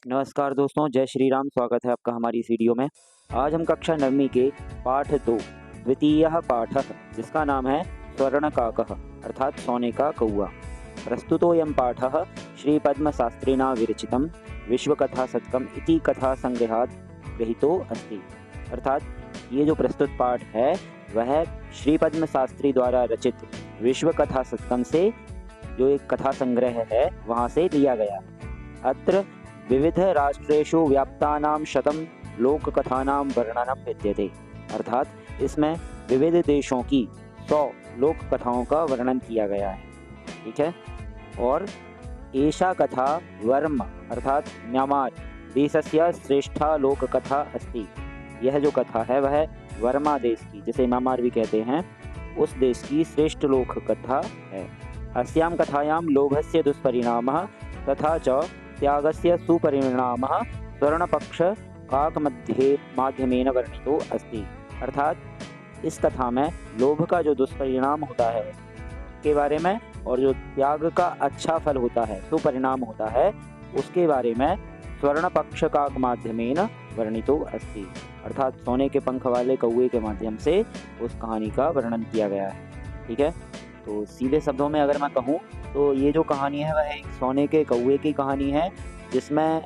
नमस्कार दोस्तों, जय श्री राम। स्वागत है आपका हमारी इस वीडियो में। आज हम कक्षा 9वीं के पाठ 2 द्वितीयः पाठः, जिसका नाम है स्वर्णकाकः अर्थात सोने का कौआ। प्रस्तुतोऽयं पाठः श्रीपद्मशास्त्रिणा विरचितं विश्वकथाशतकम् इति कथासंग्रहात् गृहीतो अस्ति। अर्थात ये जो प्रस्तुत पाठ है वह श्रीपद्मशास्त्री द्वारा रचित विश्वकथाशतकम् से जो एक कथा संग्रह है वहाँ से लिया गया। अत्र विविध राष्ट्रेषु व्याप्तानां शतं लोककथानां वर्णनं विद्यते। अर्थात इसमें विविध देशों की 100 लोक कथाओं का वर्णन किया गया है। ठीक है। और एषा कथा वर्म अर्थात म्यांमार देशस्य श्रेष्ठा लोककथा अस्ति। यह जो कथा है वह वर्मा देश की, जिसे म्यांमार भी कहते हैं, उस देश की श्रेष्ठ लोक कथा है। अस्यां कथायां लोभस्य दुष्परिणामः तथा च त्यागस्य सुपरिणामः स्वर्णपक्ष काक माध्यमेन वर्णितो अस्ति। अर्थात इस कथा में लोभ का जो दुष्परिणाम होता है के बारे में और जो त्याग का अच्छा फल होता है, सुपरिणाम होता है, उसके बारे में स्वर्णपक्ष काक माध्यमेन वर्णितो अस्ति। अर्थात सोने के पंख वाले कौए के माध्यम से उस कहानी का वर्णन किया गया है। ठीक है। तो सीधे शब्दों में अगर मैं कहूँ तो ये जो कहानी है वह एक सोने के कौए की कहानी है, जिसमें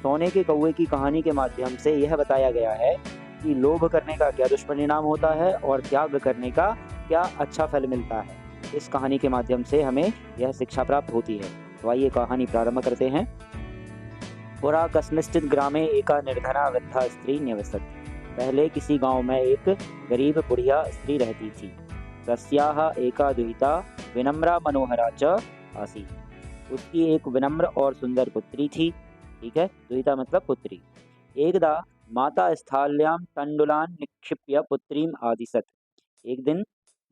सोने के कौए की कहानी के माध्यम से यह बताया गया है कि लोभ करने का क्या दुष्परिणाम होता है और त्याग करने का क्या अच्छा फल मिलता है। इस कहानी के माध्यम से हमें यह शिक्षा प्राप्त होती है। तो आइए कहानी प्रारंभ करते हैं। पुरा कस्मिंश्चित् ग्रामे एका निर्धना वृद्धा स्त्री न्यवसत्। पहले किसी गांव में एक गरीब बुढ़िया स्त्री रहती थी। तस्याः एका दुहिता विनम्रा मनोहरा च आसीत्। उसकी एक विनम्र और सुंदर पुत्री थी। ठीक है। दुहिता मतलब पुत्री। एकदा माता स्थाल्यां तंडुलान् निक्षिप्य पुत्रीम् आदिशत्। एक दिन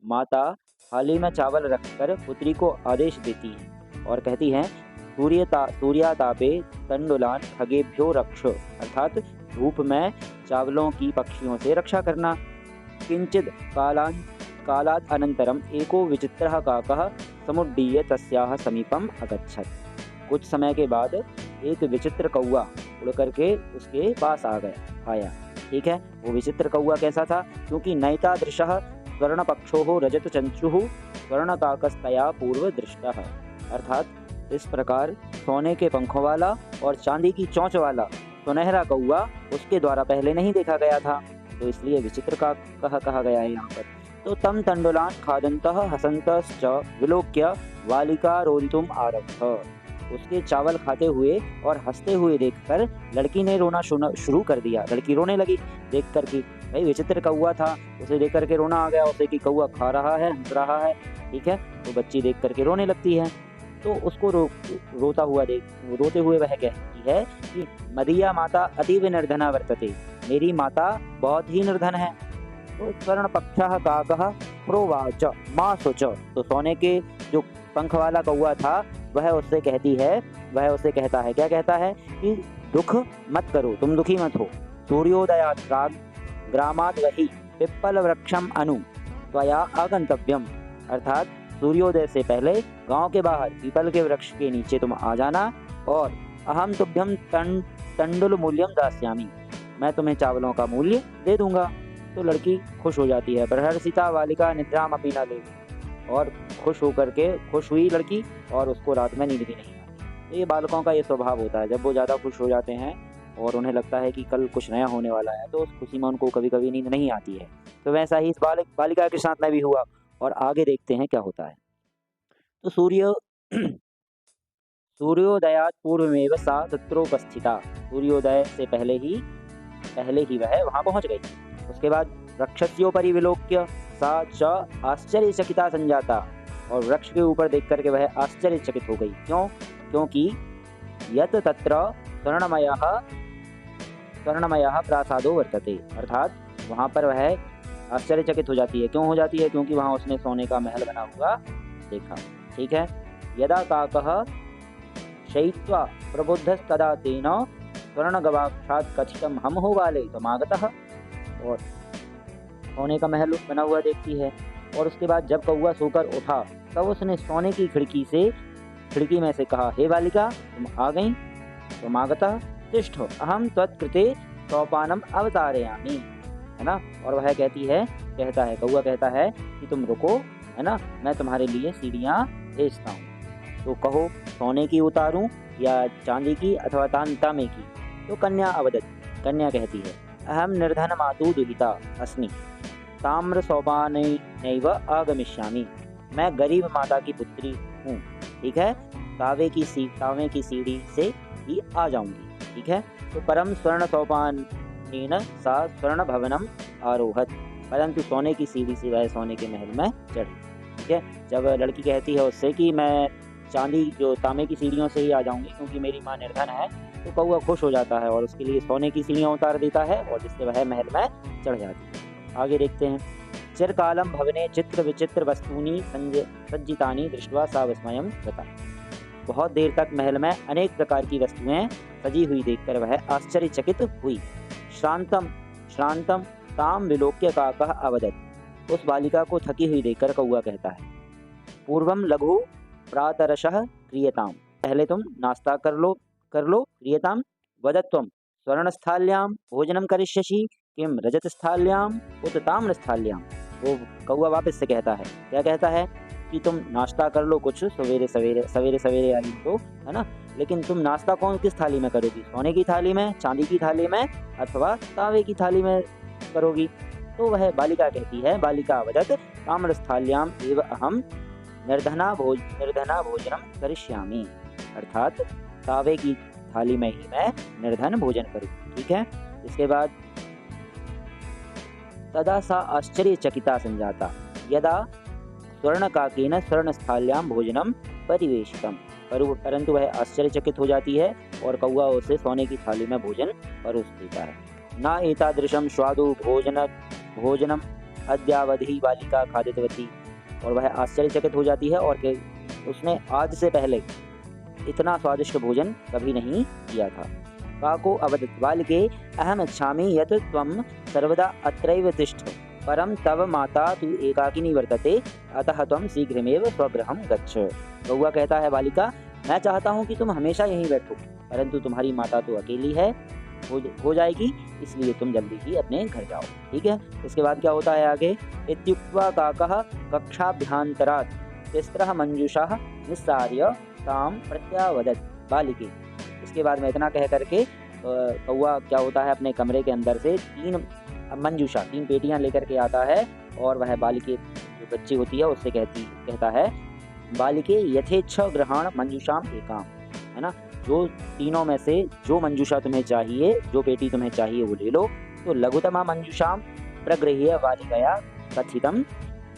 माता थाली में चावल रखकर पुत्री को आदेश देती है और कहती हैं, सूर्यातापे तंडुलान् खगेभ्यो रक्ष। अर्थात धूप में चावलों की पक्षियों से रक्षा करना। किंचित् कालात् अनन्तरम् एको विचित्रः काकः समुड्डीय तस्याः समीपम् अगच्छत्। कुछ समय के बाद एक विचित्र कौआ उड़ करके उसके पास आया। ठीक है। वो विचित्र कौआ कैसा था? क्योंकि नैतादृशः स्वर्णपक्षोः रजतचंचुः स्वर्णकाकस्तया पूर्व दृष्टः। अर्थात इस प्रकार सोने के पंखों वाला और चांदी की चोंच वाला सुनहरा कौआ उसके द्वारा पहले नहीं देखा गया था, तो इसलिए विचित्र काकः कहा गया है यहाँ पर। तो तम तंडुलान् खादन्तः हसन्तश्च विलोक्य बालिका रोदितुम् आरब्ध। उसके चावल खाते हुए और हंसते हुए देखकर लड़की ने रोना शुरू कर दिया। लड़की रोने लगी देख कर कि भाई विचित्र कौआ था, उसे देख करके रोना आ गया उसे कि कौआ खा रहा है, हंस रहा है। ठीक है। तो बच्ची देख करके रोने लगती है। तो उसको रोते हुए वह कहती है कि मदीया माता अतीव निर्धना वर्तते। मेरी माता बहुत ही निर्धन है। तो स्वर्णपक्षः काकः प्रोवाच मा शुच। तो सोने के जो पंख वाला कौआ था वह उससे कहता है, क्या कहता है कि दुख मत करो, तुम दुखी मत हो। सूर्योदयात् प्राग ग्रामात् वही पिप्पल वृक्षम अनु त्वया आगंतव्यम। अर्थात सूर्योदय से पहले गांव के बाहर पीपल के वृक्ष के नीचे तुम आ जाना और अहम तुभ्यम तंडुल मूल्यम दास्यामि। मैं तुम्हें चावलों का मूल्य दे दूंगा। तो लड़की खुश हो जाती है। बृहर्षिता बालिका निद्राम अपि न लेवि। और खुश हुई लड़की और उसको रात में नींद भी नहीं आती। तो ये बालकों का ये स्वभाव होता है, जब वो ज़्यादा खुश हो जाते हैं और उन्हें लगता है कि कल कुछ नया होने वाला है तो उस खुशी में उनको कभी कभी नींद नहीं आती है। तो वैसा ही इस बालिका के साथ में भी हुआ। और आगे देखते हैं क्या होता है। तो सूर्योदयात् पूर्वमेव सा तत्रोपस्थिता। सूर्योदय से पहले ही वह वहाँ पहुँच गई। उसके बाद वृक्षस्योपरि विलोक्य सा च आश्चर्यचकिता संजाता। और वृक्ष के ऊपर देख करके वह आश्चर्यचकित हो गई। क्यों? क्योंकि यत तत्र स्वर्णमयः प्रासादो वर्तते। अर्थात वहाँ पर वह आश्चर्यचकित हो जाती है। क्यों हो जाती है? क्योंकि वहाँ उसने सोने का महल बना हुआ देखा। ठीक है। यदा काकः शयित्वा प्रबुद्धस्तदा तेन स्वर्णगवाक्षात् कथितं हम हो वाले समागतः। और सोने का महल बना हुआ देखती है। और उसके बाद जब कौआ सोकर उठा तब उसने सोने की खिड़की में से कहा, हे बालिका तुम आ गई, समागतः तिष्ठ अहम त्वत्कृते सोपानम अवतारयामि, है ना। और वह कहता है कौआ कहता है कि तुम रुको, है ना, मैं तुम्हारे लिए सीढ़ियाँ भेजता हूँ। तो कहो सोने की उतारूं या चांदी की अथवा तांबे की। तो कन्या अवदत, कन्या कहती है अहम निर्धन मातु दुहिता अस्मि ताम्र सोपानैव आगमिष्यामि, मैं गरीब माता की पुत्री हूँ, ठीक है, तांबे की सीढ़ी से ही आ जाऊंगी, ठीक है। तो परम स्वर्ण सोपानेन सा स्वर्ण भवनम आरोहत, परंतु सोने की सीढ़ी से वह सोने के महल में चढ़ी, ठीक है। जब लड़की कहती है उससे कि मैं चांदी जो तांबे की सीढ़ियों से ही आ जाऊंगी क्योंकि मेरी माँ निर्धन है, तो कौआ खुश हो जाता है और उसके लिए सोने की सीढ़ियाँ उतार देता है और जिससे वह महल में चढ़ जाती है। आगे देखते हैं। चिरकालम भवने चित्र विचित्र वस्तूनि सज्जितानि दृष्ट्वा सा विस्मयं गता, बहुत देर तक महल में अनेक प्रकार की वस्तुएं सजी हुई देखकर वह आश्चर्यचकित हुई। श्रांतम श्रांतम ताम विलोक्य काकः अवदत्, उस बालिका को थकी हुई देखकर कौआ कहता है पूर्वम लघु प्रातरशः क्रियताम, पहले तुम नाश्ता कर लो क्रियताम वदत्वम स्वर्णस्थाल्यां भोजनम करिष्यसि किम रजतस्थाल्यां उत ताम्रस्थाल्यां। वो कौआ वापस से कहता है, क्या कहता है कि तुम नाश्ता कर लो कुछ सवेरे सवेरे आई तो, है ना, लेकिन तुम नाश्ता किस थाली में करोगी, सोने की थाली में, चांदी की थाली में अथवा तांबे की थाली में करोगी। तो वह बालिका कहती है बालिका वदत् ताम्रस्थाल्याम एव अहम निर्धना भोजनम करिष्यामि, अर्थात तांबे की थाली में ही मैं निर्धन भोजन करूँगी, ठीक है। इसके बाद तदा सा आश्चर्यचकिता संजाता यदा स्वर्णकाकेन स्वर्णस्थाल्यां भोजनम परिवेशितम, परंतु वह आश्चर्यचकित हो जाती है और कौआ उसे सोने की थाली में भोजन परोस देता है। न एतादृशम स्वादु भोजनम अद्यावधि बालिका खादितवती, और वह आश्चर्यचकित हो जाती है और उसने आज से पहले इतना स्वादिष्ट भोजन कभी नहीं किया था। काको अवदत् बालिके अहम इच्छामि यत् त्वं सर्वदा अत्रैव तिष्ठ, परम तव माता तु एकाकिनी वर्तते अतः त्वं शीघ्रमेव स्वगृहं गच्छ। कौआ कहता है बालिका मैं चाहता हूँ कि तुम हमेशा यहीं बैठो, परंतु तुम्हारी माता तो अकेली है, हो जाएगी, इसलिए तुम जल्दी ही अपने घर जाओ, ठीक है। इसके बाद क्या होता है आगे, इत्युक्त्वा काकः कक्षाभ्यन्तरात् तिस्रः मंजूषाः निस्सार्य ताम प्रत्यावदत् बालिके। इसके बाद में इतना कह करके कौआ क्या होता है अपने कमरे के अंदर से 3 पेटियां लेकर के आता है और वह बालिके जो बच्ची होती है उससे कहता है बालिके यथेच्छ ग्रहण मंजूषाम एकाम, है ना, जो तीनों में से जो मंजूषा तुम्हें चाहिए, जो पेटी तुम्हें चाहिए वो ले लो। तो लघुतमा मंजूषाम प्रगृह्य बालिकया कथितम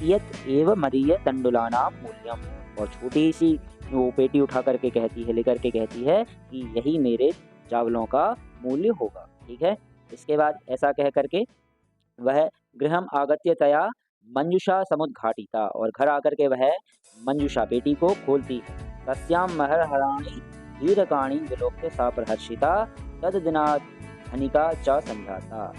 यत् एव मदीय तंडुलानाम मूल्यम, और छोटी सी वो पेटी उठा करके लेकर के कहती है कि यही मेरे चावलों का मूल्य होगा, ठीक है। इसके बाद ऐसा कह करके वह गृहम आगत्य तया मंजूषा समुद्घाटिता, और घर आकर के वह मंजूषा पेटी को खोलती है। तस्याम महरहराणि हीरकाणि विलोक्य सा प्रहर्षिता तद्दिनात् धनिका च संध्याता,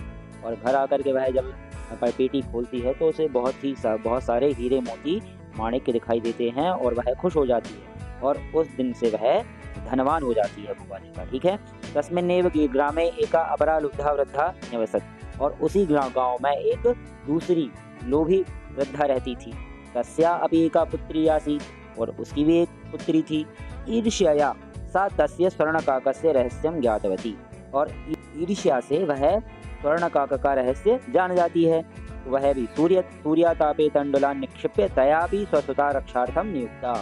और घर आकर के वह जब पेटी खोलती है तो उसे बहुत सारे हीरे मोती माणिक्य दिखाई देते हैं और वह खुश हो जाती है और उस दिन से वह धनवान हो जाती है वो बालिका, ठीक है। तस्मिन्नेव ग्रामे एका अपरा लुब्धा वृद्धा न्यवसत्, और उसी गांव में एक दूसरी लोभी वृद्धा रहती थी। तस्या अपि एका पुत्री आसीत्, और उसकी भी एक पुत्री थी। ईर्ष्यया सा तस्य स्वर्णकाकस्य रहस्यं ज्ञातवती, और ईर्ष्या से वह स्वर्णकाक का रहस्य जान जाती है। वह भी सूर्यातापे तंडुलान निक्षिप्य तया भी स्वसुता रक्षार्थम नियुक्ता,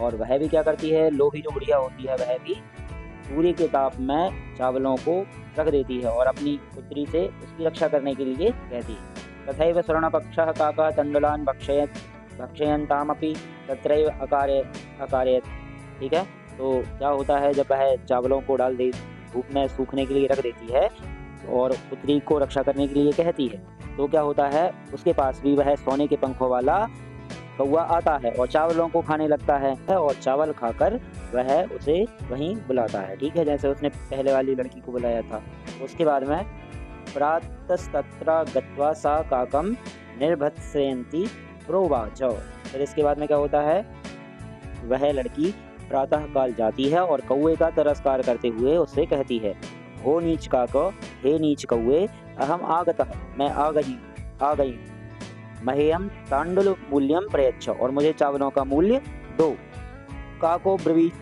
और वह भी क्या करती है, लोभी जो बुढ़िया होती है वह भी सूर्य के ताप में चावलों को रख देती है और अपनी पुत्री से उसकी रक्षा करने के लिए कहती है। तथैव स्वर्णपक्षः काकः तंडुलान भक्षयन्तामपि तत्रैव अकारयत्, ठीक है। तो क्या होता है, जब वह चावलों को डाल दे धूप में सूखने के लिए रख देती है और पुत्री को रक्षा करने के लिए कहती है, तो क्या होता है, उसके पास भी वह सोने के पंखों वाला कौआ आता है और चावलों को खाने लगता है और चावल खाकर वह उसे वहीं बुलाता है, ठीक है, जैसे उसने पहले वाली लड़की को बुलाया था। उसके बाद में प्रातस्तत्र गत्वा सा काकम निर्भत्सयन्ती प्रोवाच, फिर इसके बाद में क्या होता है, वह लड़की प्रातः काल जाती है और कौए का तिरस्कार करते हुए उससे कहती है हो नीच काक, हे नीच कौए, अहम आगतः, मैं आ गई, मह्यम तांडुल मूल्यम प्रयच्छ, और मुझे चावलों का मूल्य दो। काको ब्रवीत,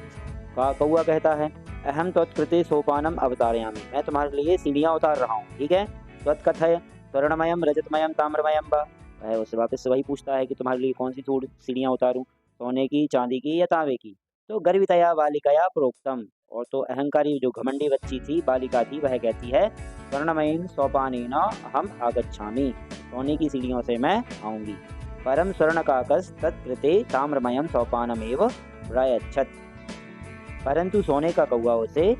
कौआ कहता है, अहम त्वत्कृते सोपानम अवतारयामि, मैं तुम्हारे लिए सीढ़ियाँ उतार रहा हूँ। ठीक है, त्वत्कथय स्वर्णमयम रजतमयम ताम्रमयम वा, वह उससे वापस वही पूछता है कि तुम्हारे लिए कौन सी सीढ़ियाँ उतारूं, सोने की, चांदी की या तांबे की। तो गर्वितया बालिकया प्रोक्तम, और तो अहंकारी जो घमंडी बच्ची थी, बालिका थी, वह कहती है, स्वर्णमयीन सोपानेन अहम आगच्छामि, सोने की सीढ़ियों से मैं आऊंगी। परम स्वर्णकाकस तत्कृते ताम्रमयम सोपानमेव प्रयच्छत, परंतु सोने का कौआ उसे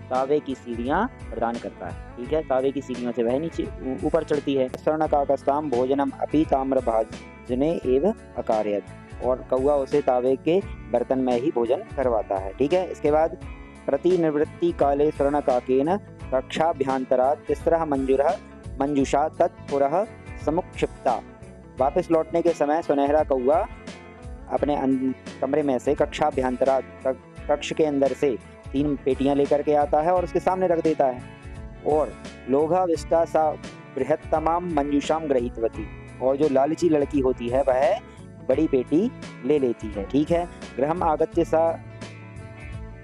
तांबे की सीढ़ियाँ प्रदान करता है। ठीक है, तांबे की सीढ़ियों से वह नीचे ऊपर चढ़ती है। स्वर्णकाकस्ताम भोजनम अपि ताम्रभाजने एव अकारयत, और कौआ उसे तांबे के बर्तन में ही भोजन करवाता है। ठीक है, इसके बाद प्रतिनिवृत्ति काले स्वर्णकाकेन कक्षाभ्यंतरात् तिस्रः मंजुषा तत्पुरः समुक्षिप्ता, वापस लौटने के समय सुनहरा कौआ अपने कमरे में से कक्षाभ्यंतरात्, कक्ष के अंदर से 3 पेटियां लेकर के आता है और उसके सामने रख देता है, और लोभाविष्टा सा बृहत्तमाम मंजूषाम गृहीतवती, और जो लालची लड़की होती है वह बड़ी पेटी ले लेती है। ठीक है, गृहम आगत्य सा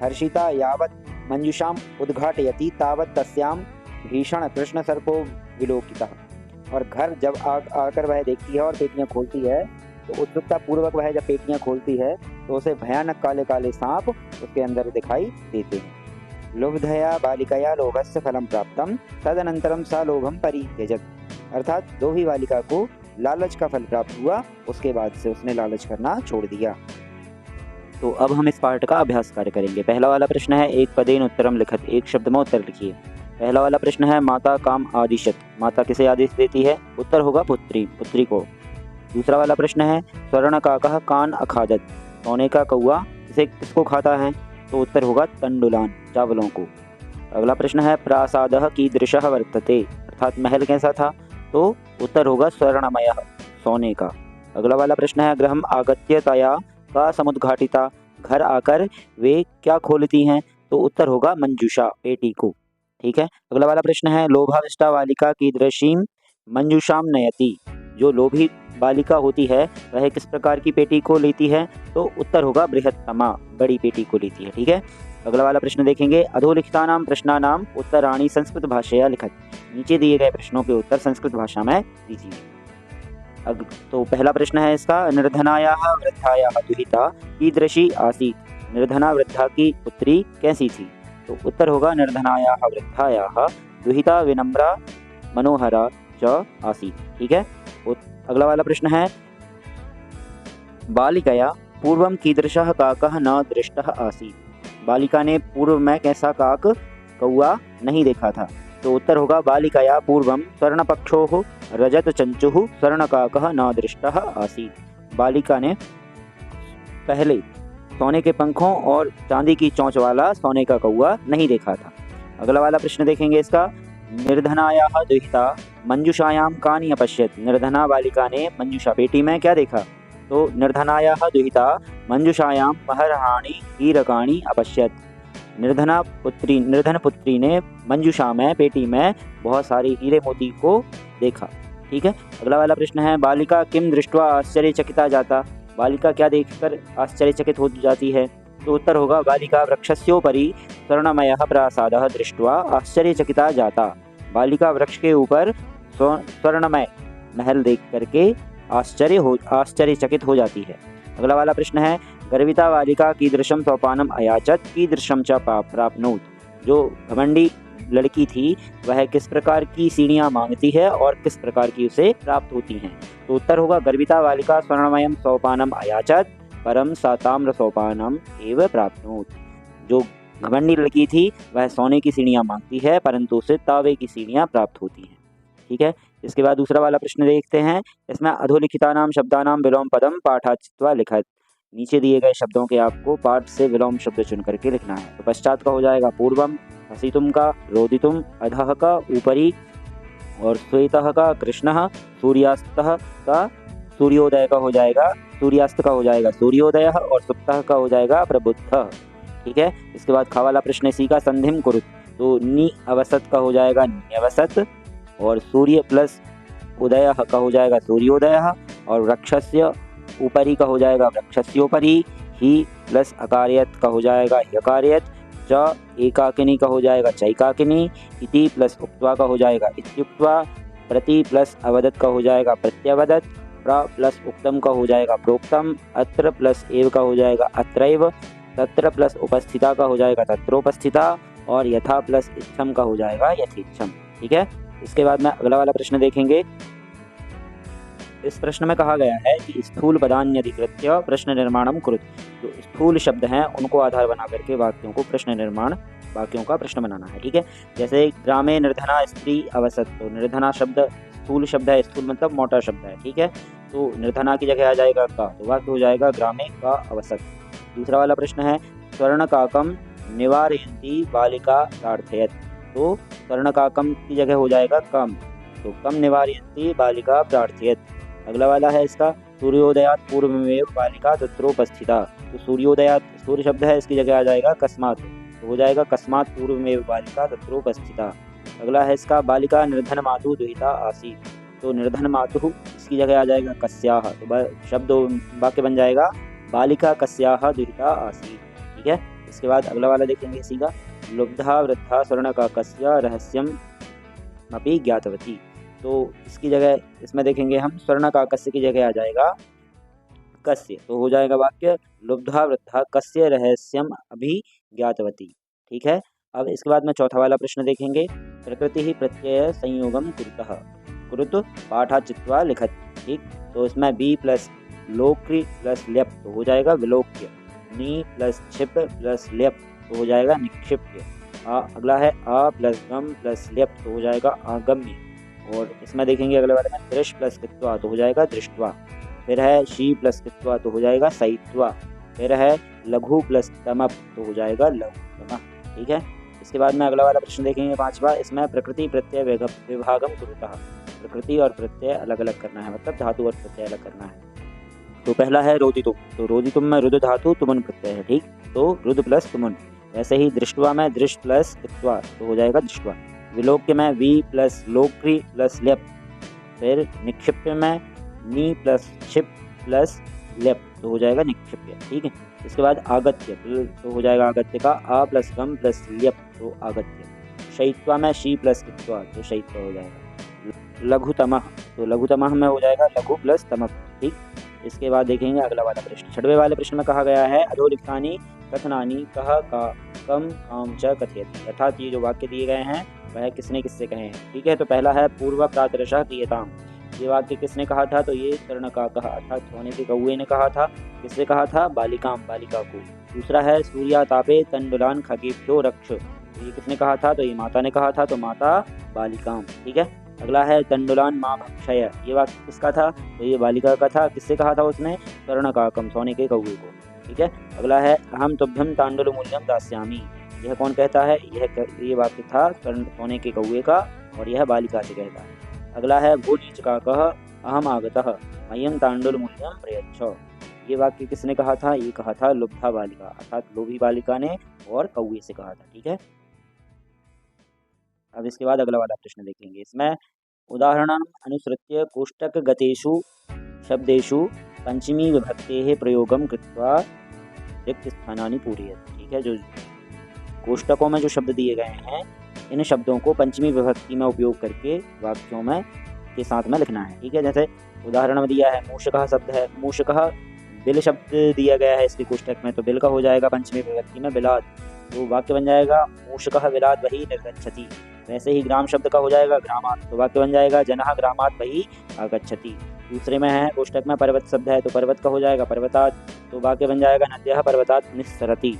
हर्षिता यावत मंजूषाम उद्घाटयति तावत तस्याम भीषण कृष्ण सर्पो विलोकितः, और घर जब आकर वह देखती है और पेटियां खोलती है, तो उत्सुकता पूर्वक वह जब पेटियां खोलती है तो उसे भयानक काले काले सांप उसके अंदर दिखाई देते हैं। लुब्धया बालिकया लोभस्य फलम प्राप्तम तदनंतरम सा लोभम परित्यजत, अर्थात लोभी बालिका को लालच का फल प्राप्त हुआ, उसके बाद से उसने लालच करना छोड़ दिया। तो अब हम इस पार्ट का अभ्यास कार्य करेंगे। पहला वाला प्रश्न है, एक पदेन उत्तरम लिखत, एक शब्द में उत्तर लिखिए। पहला वाला प्रश्न है, माता काम आदिशत, माता किसे आदेश देती है? उत्तर होगा पुत्री, पुत्री को। दूसरा वाला प्रश्न है, स्वर्ण काकः कान अखादत, सोने का कौआ किसको खाता है? तो उत्तर होगा तंडुलान, चावलों को। अगला प्रश्न है, प्रासादः कीदृशः वर्तते, अर्थात महल कैसा था? तो उत्तर होगा स्वर्णमयः, सोने का। अगला वाला प्रश्न है, गृहम आगत्य तया का समुद्घाटिता, घर आकर वे क्या खोलती हैं? तो उत्तर होगा मंजूषा, पेटी को। ठीक है, अगला वाला प्रश्न है, लोभाविष्टा बालिका कीदृशीं मंजूषाम नयति, जो लोभी बालिका होती है वह किस प्रकार की पेटी को लेती है? तो उत्तर होगा बृहत्तमा, बड़ी पेटी को लेती है। ठीक है, अगला वाला प्रश्न देखेंगे, अधोलिखितानां प्रश्नानां उत्तराणि संस्कृत भाषया लिखत, नीचे दिए गए प्रश्नों के उत्तर संस्कृत भाषा में दीजिए। तो पहला प्रश्न है इसका, निर्धनायाः वृद्धायाः दुहिता कीदृशी आसीत्, निर्धना वृद्धा की पुत्री कैसी थी? तो उत्तर होगा निर्धनायाः वृद्धायाः दुहिता विनम्रा मनोहरा च आसीत्। ठीक है, अगला वाला प्रश्न है, बालिकया पूर्वम कीदृशः काकः न दृष्टः आसीत्, बालिका ने पूर्व में कैसा काक कौआ नहीं देखा था? तो उत्तर होगा बालिकया पूर्वम स्वर्णपक्षोः रजत चंचुः स्वर्णकाकः न दृष्टः आसीत्, बालिका ने पहले सोने के पंखों और चांदी की चोंच वाला सोने का कौआ नहीं देखा था। अगला वाला प्रश्न देखेंगे इसका, निर्धनायाः दुहिता मंजूषायां कानि अपश्यत, निर्धना बालिका ने मंजूषा पेटी में क्या देखा? तो निर्धनायाः दुहिता मंजूषायां महरहाणि हीरकाणि अपश्यत, निर्धन पुत्री ने मंजूषा में, पेटी में बहुत सारे हीरे मोती को देखा। ठीक है, अगला वाला प्रश्न है, बालिका किम दृष्ट्वा आश्चर्यचकिता जाता, बालिका क्या देखकर आश्चर्यचकित हो जाती है? तो उत्तर होगा बालिका वृक्षस्योपरि स्वर्णमयः प्रासादः दृष्ट्वा आश्चर्यचकिता जाता, बालिका वृक्ष के ऊपर स्वर्णमय महल देख करके आश्चर्यचकित हो जाती है। अगला वाला प्रश्न है, गर्विता बालिका कीदृशं सोपानम अयाचत कीदृशं च प्राप्नोत, जो घमंडी लड़की थी वह किस प्रकार की सीढ़ियां मांगती है और किस प्रकार की उसे प्राप्त होती हैं? तो उत्तर होगा गर्विता बालिका स्वर्णमयम सोपानम अयाचत परम सा ताम्र सोपानम एव प्राप्नोत, जो घमंडी लड़की थी वह सोने की सीढ़ियां मांगती है परंतु उसे तांबे की सीढ़ियां प्राप्त होती हैं। ठीक है, इसके बाद दूसरा वाला प्रश्न देखते हैं, इसमें अधोलिखितानां शब्दानां विलोम पदम पाठाचित्वा लिखत, नीचे दिए गए शब्दों के आपको पाठ से विलोम शब्द चुन करके लिखना है। तो पश्चात का हो जाएगा पूर्वम, हसितुम का रोदितुम, अधः का ऊपरी, और श्वेतः का कृष्णः, सूर्यास्तः का सूर्योदय का हो जाएगा, सूर्यास्त का हो जाएगा सूर्योदय, और सुप्तः का हो जाएगा प्रबुद्धः। ठीक है, इसके बाद खा वाला प्रश्न, इसी का संधिम कुरुत, तो नी अवसत का हो जाएगा न्यवसत, और सूर्य प्लस उदय का हो जाएगा सूर्योदय, और वृक्षस्य ऊपरी का हो जाएगा वृक्षस्योपरि, ही प्लस अकार्यत का हो जाएगा यकार्यत, च एकाकिनी का हो जाएगा चैकाकिनी, इति प्लस उक्त्वा का हो जाएगा इत्युक्त्वा, प्रति प्लस अवदत का हो जाएगा प्रत्यवदत, प्र प्लस उक्तम का हो जाएगा प्रोक्तम, अत्र प्लस एव का हो जाएगा अत्रैव, तत्र प्लस उपस्थिता का हो जाएगा तत्रोपस्थिता, और यथा प्लस इच्छम का हो जाएगा यथेच्छम। ठीक है, इसके बाद में अगला वाला प्रश्न देखेंगे। इस प्रश्न में कहा गया है कि स्थूल पदान्यधिकृत्य प्रश्न निर्माणम कुरुत। जो स्थूल शब्द हैं उनको आधार बना करके वाक्यों को प्रश्न निर्माण, वाक्यों का प्रश्न बनाना है। ठीक है, जैसे ग्रामे निर्धना स्त्री अवसत, तो निर्धना शब्द स्थूल शब्द है, स्थूल मतलब मोटा शब्द है। ठीक है, तो निर्धना की जगह आ जाएगा का, तो वाक्य हो जाएगा ग्रामे का अवसत। दूसरा वाला प्रश्न है स्वर्णकाकम निवारयन्ती बालिका प्रार्थयत, तो स्वर्णकाकम की जगह हो जाएगा कम, तो कम निवारयन्ती बालिका प्रार्थयत। अगला वाला है इसका सूर्योदयात पूर्वमेव बालिका तत्रोपस्थिता, तो सूर्योदयात सूर्य शब्द है, इसकी जगह आ जाएगा कस्मात, तो हो जाएगा कस्मात पूर्वमेव बालिका तत्रोपस्थिता। अगला है इसका बालिका निर्धन मातु दुहिता आसीत्, तो निर्धन मातु इसकी जगह आ जाएगा कस्याः, तो शब्द वाक्य बन जाएगा बालिका कस्याः दुहिता आसीत्। ठीक है, इसके बाद अगला वाला देखेंगे इसी का, लुब्धा वृद्धा स्वर्णकाकस्य रहस्यम अपि ज्ञातवती, तो इसकी जगह इसमें देखेंगे हम स्वर्णकाकस्य की जगह आ जाएगा कस्य, तो हो जाएगा वाक्य लुब्धा वृद्धा कस्य रहस्यम अभि ज्ञातवती। ठीक है, अब इसके बाद में चौथा वाला प्रश्न देखेंगे, प्रकृति ही प्रत्यय संयोगम कुरुतः, कुरुत पाठा चित्वा लिखत। ठीक, तो इसमें बी प्लस लोक्रि प्लस ल्यप, तो हो जाएगा विलोक्य, नी प्लस छिप प्लस ल्यप, तो हो जाएगा निक्षिप्य। अगला है आ प्लस गम प्लस ल्यप, तो हो जाएगा आगम्य। और इसमें देखेंगे अगले वाले में दृश प्लस कृत्वा, तो हो जाएगा दृष्ट्वा। फिर है शी प्लस कृत्वा, तो हो जाएगा सहित्वा। फिर है लघु प्लस तमप, तो हो जाएगा लघुतमः। ठीक है, इसके बाद में अगला वाला प्रश्न देखेंगे पांचवा, इसमें प्रकृति प्रत्यय विभागम कुरुतः, प्रकृति और प्रत्यय अलग अलग करना है, मतलब धातु और प्रत्यय अलग करना है। तो पहला है रोदितुम, तो रोदितुम में रुद धातु तुमुन प्रत्यय है। ठीक, तो रुद प्लस तुमुन। वैसे ही दृष्टवा में दृष्ट प्लस कृत्वा, तो हो जाएगा दृष्टवा। विलोक्य में वी प्लस लोक्रि प्लस ल्यप। फिर निक्षिप्य में नी प्लस छिप प्लस ल्यप, तो हो जाएगा निक्षिप्य। ठीक है, इसके बाद आगत्य, तो हो जाएगा आगत्य का आ प्लस गम प्लस ल्यप, तो आगत्य। शयित्वा में शी प्लस कृत्वा, तो शयित्वा हो जाएगा। लघुतमः, तो लघुतमः में हो जाएगा लघु प्लस तमः। ठीक, इसके बाद देखेंगे अगला वाला प्रश्न। छठवें वाले प्रश्न में कहा गया है अधोलिखितानि कथनानि कह का कम काम च कथयति, अर्थात ये जो वाक्य दिए गए हैं वह किसने किससे कहे हैं। ठीक है, तो पहला है पूर्व प्रातरशः क्रियताम, ये वाक्य किसने कहा था, तो ये स्वर्णकाकः अर्थात सोने के कौवे ने कहा था। किससे कहा था, बालिकाम, बालिका को। दूसरा है सूर्यातापे तंडुलान खगेभ्यो रक्ष, ये किसने कहा था, तो ये माता ने कहा था, तो माता बालिकाम। ठीक है, अगला है तंडुलान माँ भक्षय, ये वाक्य किसका था, तो ये बालिका का था। किससे कहा था उसने, स्वर्णकाकम, सोने के कौवे को। ठीक है, अगला है अहम तुभ्यम तांडुल मूल्यम दास्यामी, यह कौन कहता है, ये वाक्य था सोने के कौवे का, और यह बालिका से कहता है। अगला है भू नीचकाकः अहम आगतः मह्यं तांडुल मूल्यम प्रयच्छ, ये वाक्य किसने कहा था, ये कहा था लुब्धा बालिका, अर्थात लोभी बालिका ने और कौवे से कहा था। ठीक है, अब इसके बाद अगला वाला प्रश्न देखेंगे। इसमें उदाहरणम् अनुसृत्य कोष्टक गतेषु शब्देषु पंचमी विभक्तेः प्रयोगम कृत्वा रिक्त स्थानानि पूरयेत्। ठीक है, जो कोष्टकों में जो शब्द दिए गए हैं इन शब्दों को पंचमी विभक्ति में उपयोग करके वाक्यों में के साथ में लिखना है। ठीक है, जैसे उदाहरण में दिया है मूषकः शब्द है, मूषकः बिल शब्द दिया गया है इसके कोष्टक में, तो बिल का हो जाएगा पंचमी विभक्ति में बिलात, तो वाक्य बन जाएगा मूषकः बिलात वही निर्गच्छति। वैसे ही ग्राम शब्द का हो जाएगा ग्रामात्, तो वाक्य बन जाएगा जनः ग्रामात् वही आगच्छति। दूसरे में है कोष्टक में पर्वत शब्द है, तो पर्वत का हो जाएगा पर्वतात्, तो वाक्य बन जाएगा नद्यः पर्वतात् निस्सरति।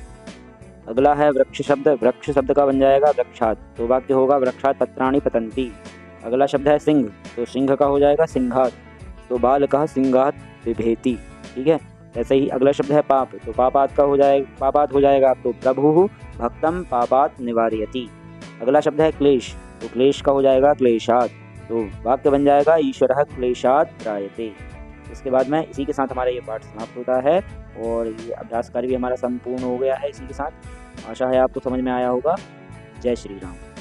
अगला है वृक्ष शब्द, वृक्ष शब्द का बन जाएगा वृक्षात्, तो वाक्य होगा वृक्षात् पत्राणि पतन्ति। अगला शब्द है सिंह, तो सिंह का हो जाएगा सिंहात्, तो बालकः सिंहात् बिभेति। ठीक है, ऐसे ही अगला शब्द है पाप, तो पापात् का हो जाएगा पापात् हो जाएगा तो प्रभुः भक्तं पापात् निवारयति। अगला शब्द है क्लेश, तो क्लेश का हो जाएगा क्लेशात्, तो वाक्य बन जाएगा ईश्वरः क्लेशात् त्रायते। इसके बाद में इसी के साथ हमारा ये पाठ समाप्त होता है और ये अभ्यास कार्य भी हमारा संपूर्ण हो गया है। इसी के साथ आशा है आपको समझ में आया होगा। जय श्री राम।